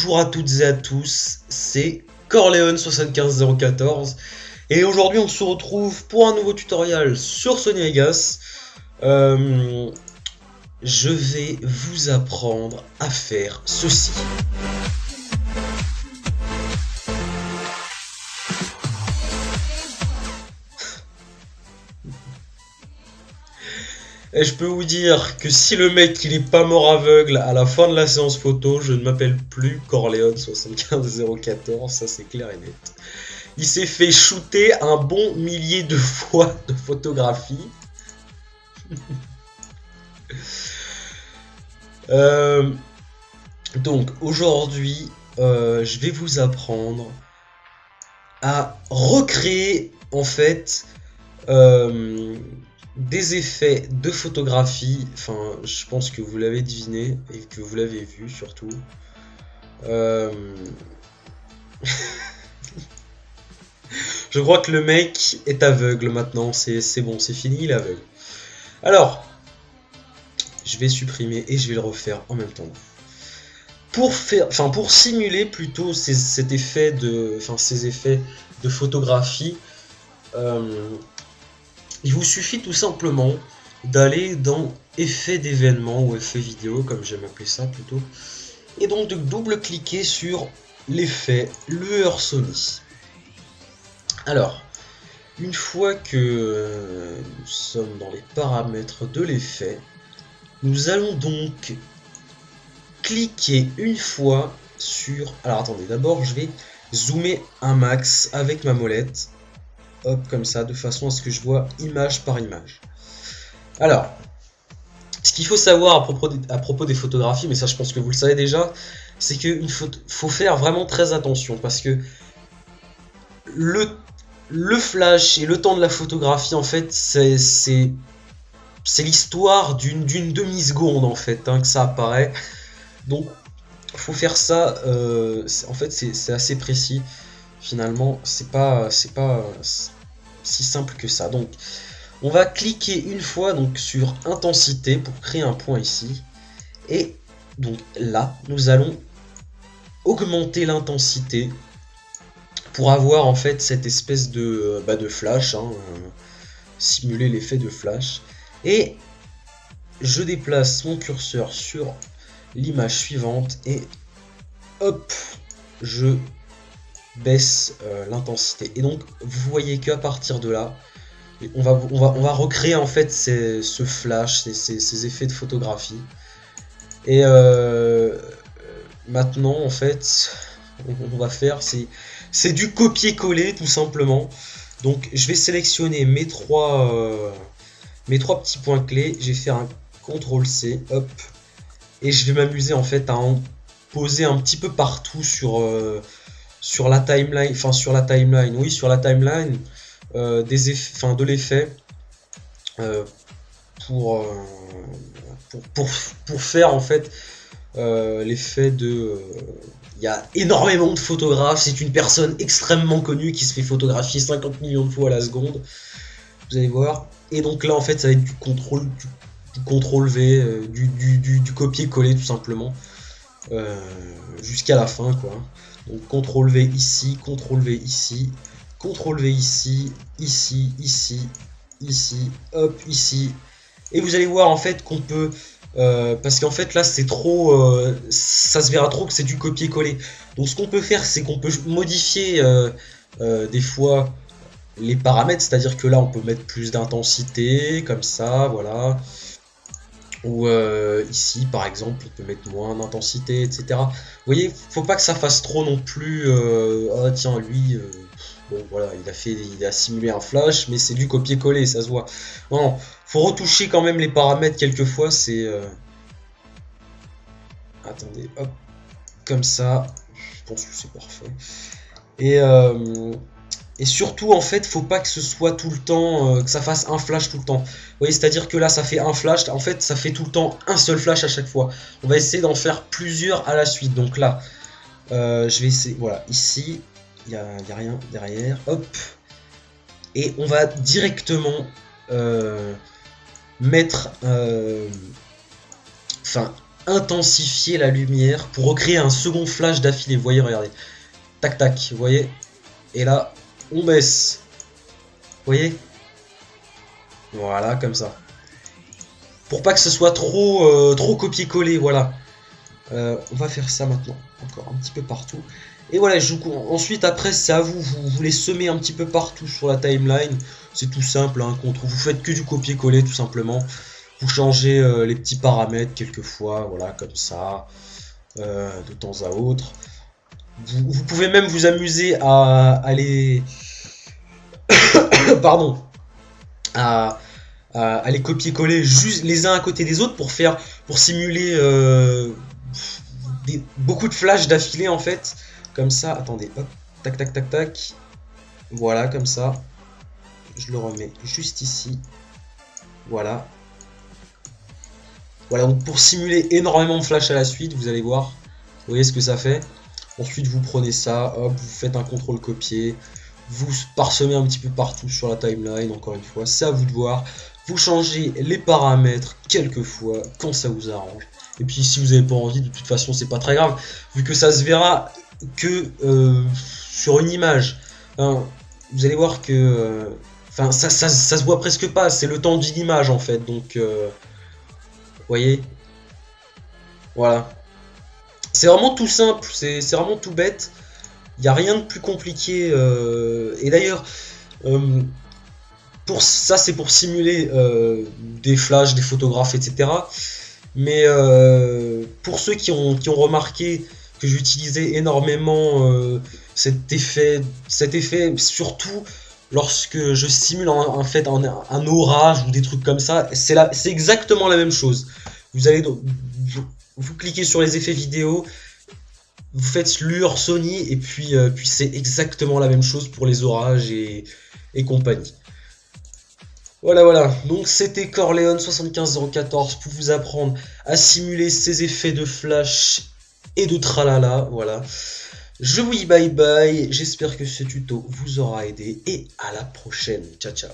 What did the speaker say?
Bonjour à toutes et à tous, c'est Corleone75014 et aujourd'hui on se retrouve pour un nouveau tutoriel sur Sony Vegas. Je vais vous apprendre à faire ceci. Et je peux vous dire que si le mec il est pas mort aveugle à la fin de la séance photo, je ne m'appelle plus Corleone75014, ça c'est clair et net. Il s'est fait shooter un bon millier de fois de photographie. Donc aujourd'hui, je vais vous apprendre à recréer en fait des effets de photographie. Enfin, je pense que vous l'avez deviné et que vous l'avez vu surtout. Je crois que le mec est aveugle maintenant, c'est bon, c'est fini, il est aveugle. Alors, je vais supprimer et je vais le refaire en même temps. Pour simuler plutôt ces effets de photographie, il vous suffit tout simplement d'aller dans effets d'événement ou effets vidéo, comme j'aime appeler ça plutôt, et donc de double-cliquer sur l'effet lueur Sony. Alors, une fois que nous sommes dans les paramètres de l'effet, nous allons donc cliquer une fois sur... Alors attendez, d'abord je vais zoomer un max avec ma molette. Hop, comme ça, de façon à ce que je vois image par image. Alors, ce qu'il faut savoir à propos des photographies, mais ça je pense que vous le savez déjà, c'est qu'il faut faire vraiment très attention, parce que le flash et le temps de la photographie, en fait, c'est l'histoire d'une demi-seconde, en fait, hein, que ça apparaît. Donc, faut faire ça, en fait, c'est assez précis. Finalement, c'est pas si simple que ça. Donc, on va cliquer une fois donc sur intensité pour créer un point ici. Et donc là, nous allons augmenter l'intensité pour avoir en fait cette espèce de flash, hein, simuler l'effet de flash. Et je déplace mon curseur sur l'image suivante et hop, je baisse l'intensité. Et donc vous voyez qu'à partir de là, on va recréer en fait ce flash, ces effets de photographie. Et maintenant en fait, on va faire c'est du copier-coller tout simplement. Donc je vais sélectionner mes trois petits points clés. Je vais faire un CTRL-C, hop, et je vais m'amuser en fait à en poser un petit peu partout sur la timeline, de l'effet pour faire en fait l'effet de... Il y a énormément de photographes, c'est une personne extrêmement connue qui se fait photographier 50 millions de fois à la seconde, vous allez voir. Et donc là en fait ça va être du contrôle V, du copier-coller tout simplement, jusqu'à la fin quoi. Donc CTRL V ici, CTRL V ici, CTRL V ici, ici, hop, ici. Et vous allez voir en fait qu'on peut... parce qu'en fait là c'est trop... ça se verra trop que c'est du copier-coller. Donc ce qu'on peut faire, c'est qu'on peut modifier des fois les paramètres. C'est-à-dire que là on peut mettre plus d'intensité, comme ça, voilà. Ou ici par exemple on peut mettre moins d'intensité, etc. Vous voyez, faut pas que ça fasse trop non plus. Ah tiens, lui bon voilà, il a simulé un flash, mais c'est du copier-coller, ça se voit. Non, faut retoucher quand même les paramètres quelquefois, c'est attendez, hop, comme ça, je pense que c'est parfait. Et surtout en fait, faut pas que ce soit tout le temps, que ça fasse un flash tout le temps. Vous voyez, c'est-à-dire que là ça fait un flash, en fait ça fait tout le temps un seul flash à chaque fois. On va essayer d'en faire plusieurs à la suite. Donc là, je vais essayer, voilà, ici, il y a rien derrière, hop. Et on va directement mettre, intensifier la lumière pour recréer un second flash d'affilée. Vous voyez, regardez. Tac tac, vous voyez. Et là, on baisse. Vous voyez? Voilà, comme ça. Pour pas que ce soit trop copier-coller, voilà. On va faire ça maintenant, encore un petit peu partout. Et voilà, ensuite, après, c'est à vous. Vous les semez un petit peu partout sur la timeline. C'est tout simple, hein, vous faites que du copier-coller, tout simplement. Vous changez les petits paramètres quelquefois, voilà, comme ça, de temps à autre. Vous pouvez même vous amuser à les... Pardon. À les copier-coller juste les uns à côté des autres pour simuler beaucoup de flashs d'affilée en fait. Comme ça, attendez, hop, tac tac tac tac. Voilà, comme ça. Je le remets juste ici. Voilà. Voilà, donc pour simuler énormément de flash à la suite, vous allez voir. Vous voyez ce que ça fait. Ensuite, vous prenez ça, hop, vous faites un contrôle copier. Vous parsemez un petit peu partout sur la timeline, encore une fois, c'est à vous de voir. Vous changez les paramètres quelquefois, quand ça vous arrange. Et puis si vous n'avez pas envie, de toute façon, c'est pas très grave, vu que ça se verra que sur une image. Hein, vous allez voir que... Enfin, ça se voit presque pas, c'est le temps d'une image en fait, donc... vous voyez? Voilà. C'est vraiment tout simple, c'est vraiment tout bête. Il n'y a rien de plus compliqué. Et d'ailleurs, pour ça, c'est pour simuler des flashs, des photographes, etc. Mais pour ceux qui ont remarqué que j'utilisais énormément cet effet, surtout lorsque je simule en fait un orage ou des trucs comme ça, c'est exactement la même chose. Vous allez vous cliquez sur les effets vidéo, vous faites Lure Sony et puis c'est exactement la même chose pour les orages et compagnie. Voilà, donc c'était Corleone 75014 pour vous apprendre à simuler ces effets de flash et de tralala, voilà. Je vous dis bye bye, j'espère que ce tuto vous aura aidé et à la prochaine, ciao ciao.